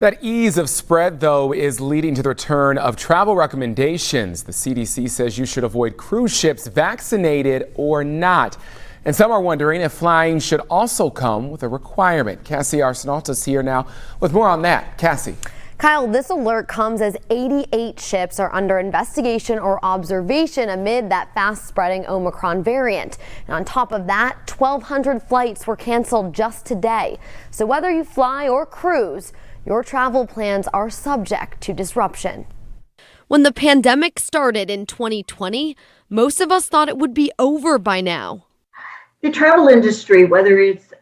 That ease of spread, though, is leading to the return of travel recommendations. The CDC says you should avoid cruise ships, vaccinated or not. And some are wondering if flying should also come with a requirement. Cassie Arsenalta's here now with more on that. Cassie. Kyle, this alert comes as 88 ships are under investigation or observation amid that fast-spreading Omicron variant. And on top of that, 1,200 flights were canceled just today. So whether you fly or cruise, your travel plans are subject to disruption. When the pandemic started in 2020, most of us thought it would be over by now. The travel industry, whether it's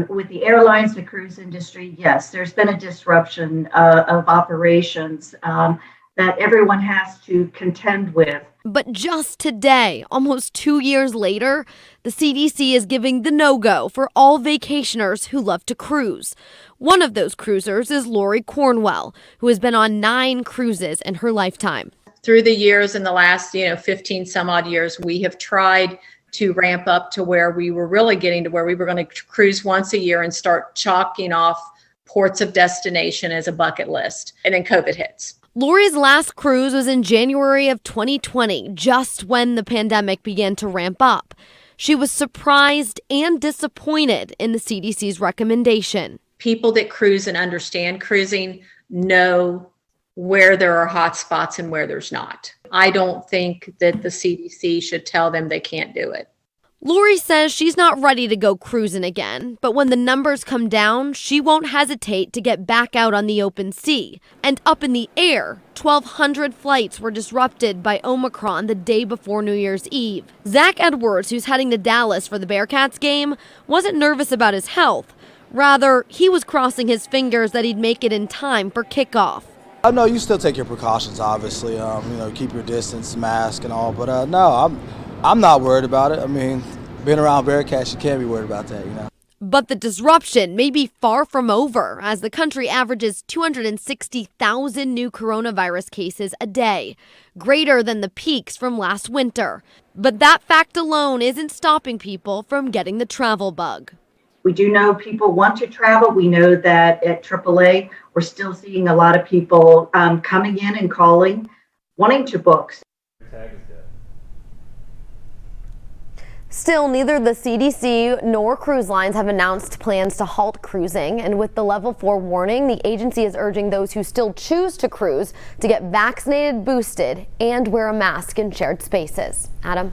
with the airlines, the cruise industry, yes, there's been a disruption of operations that everyone has to contend with. But just today, almost 2 years later, the CDC is giving the no-go for all vacationers who love to cruise. One of those cruisers is Lori Cornwell, who has been on 9 cruises in her lifetime. Through the years, in the last 15 some odd years, we have tried to ramp up to where we were really getting to where we were going to cruise once a year and start chalking off ports of destination as a bucket list. And then COVID hits. Lori's last cruise was in January of 2020, just when the pandemic began to ramp up. She was surprised and disappointed in the CDC's recommendation. People that cruise and understand cruising know where there are hot spots and where there's not. I don't think that the CDC should tell them they can't do it. Lori says she's not ready to go cruising again, but when the numbers come down, she won't hesitate to get back out on the open sea. And up in the air, 1,200 flights were disrupted by Omicron the day before New Year's Eve. Zach Edwards, who's heading to Dallas for the Bearcats game, wasn't nervous about his health. Rather, he was crossing his fingers that he'd make it in time for kickoff. I know you still take your precautions, obviously, keep your distance, mask and all, but no, I'm not worried about it. I mean, being around Bearcats, you can't be worried about that, But the disruption may be far from over as the country averages 260,000 new coronavirus cases a day, greater than the peaks from last winter. But that fact alone isn't stopping people from getting the travel bug. We do know people want to travel. We know that at AAA, we're still seeing a lot of people coming in and calling, wanting to book. Still, neither the CDC nor cruise lines have announced plans to halt cruising. And with the level 4 warning, the agency is urging those who still choose to cruise to get vaccinated, boosted, and wear a mask in shared spaces. Adam?